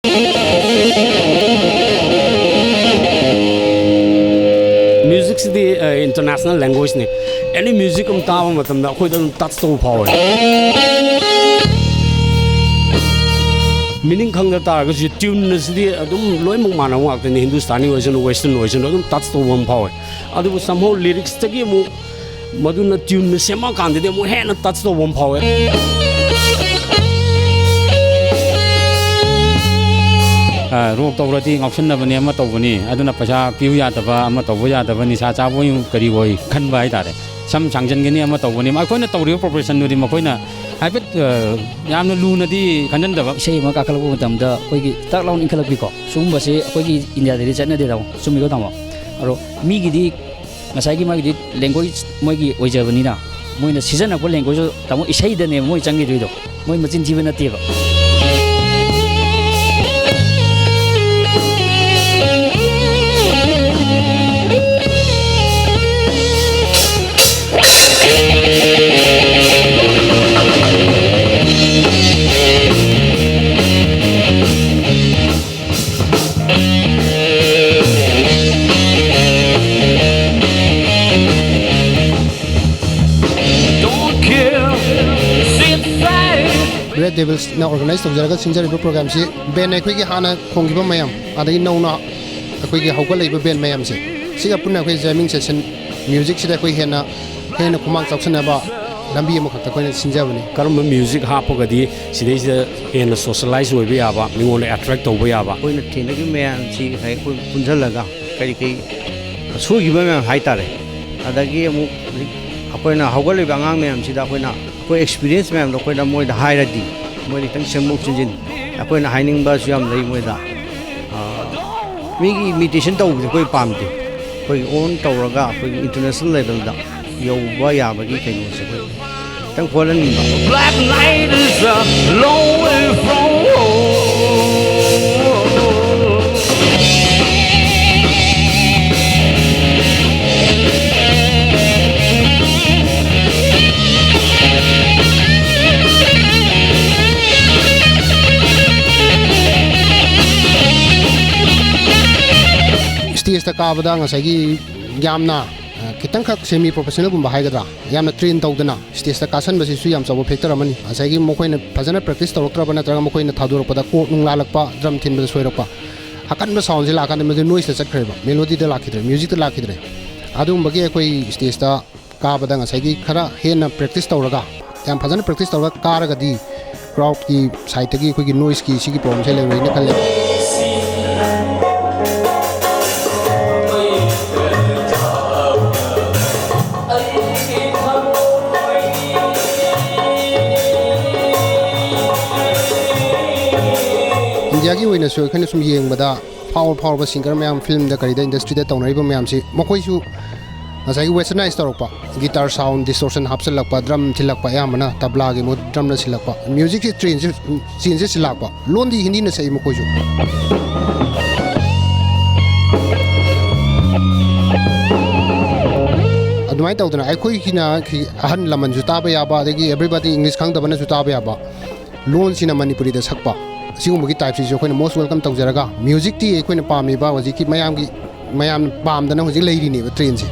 Music is the international language. Any music I'm talking about, I'm not touch the power. Meaning khang ta because tune is the loi mong mana wak the Hindustani version Western version touch the one power. Adu somehow lyrics tagi mo maduna tune sema kan de mo hen touch the one power. Rock tawrati option na bani ama tawbani aduna pasha piu ya taba ama tawbo ya taba ni sa cha bo yu kari boi khan bai tare sam changjan gani ama tawbani ma koina tawri preparation no di ma koina haibet yamna luna di khanjan daba sei ma ka kalabu tamda koigi tak laun inkhalak bi ko sum base koigi india de chana de daw sumi ko tamo aro mi gi di ngasai gi ma gi language moi gi oijabani na moi na season ko language tamo isai de ne moi changi do moi machin jiben na teba Red Devils na organize tawjaraga sinjariba program si ben akhoi gi hana khongiba mayam adagi nauna akhoi gi hawga leiba ben mayam se siga punna akhoi jamming session music sida akhoi hena khumang chawsana ba lambi ama khakta koina sinjabani karam music hapogadi sidai hena socialize oiba yaba mingone attract tawba yaba koina thena gi mayam si hai koi punjalaga kari kai sugiba mayam haitare adagi amu akoina hawga leiba angang mayam sida koina कोई experience में हम लोग कोई ना मोई दा high रही मोई तंग सेमुक चुजिन कोई ना हाइनिंग बस जो हम नहीं मोई दा मिगी इमिटेशन तो कोई पाम दे कोई ओन तो रगा कोई इंटरनेशनल लेवल दा यो वाया बगी कहीं से कोई तंग खोलन नहीं बा Black night is a long way from stage ta ka bada ngasai gi yamna kitang khak semi professional gum bahai gadra yamna train tawdana stage ta kasan basi su yam chawo factor amani asai gi mokoina phajana practice tawroktra bana traga mokoina thadurok pada ko nungla lakpa drum thin bada soirakpa hakan ba sound jila kan me noise ta chakhreba melody ta lakhidre music ta lakhidre adum bagi koi stage ta ka bada ngasai gi khara hena practice tawraga yam phajana practice tawraga karaga di crowd ki side gi koi gi noise ki sigi problem se le na khalle Yagi wina so khane sum yeng bada power ba singer mayam film da kari da industry da tawnai ba mayam si mokoi su asai westernized torokpa guitar sound distortion hapsal lakpa drum thilakpa yamana tabla gi mo drum na silakpa music is change silakpa londi hindi na sai mokoi su adumai tawdana ai khoi kina ahan laman ju ta ba ya ba degi everybody english khang da bana ju ta ba ya ba lon sina manipuri da sakpa sigumagi type si jokhoi most welcome tawjaraga music ti ekhoi na pami ba hoji ki mayam pam da na hoji leiri ni ba train si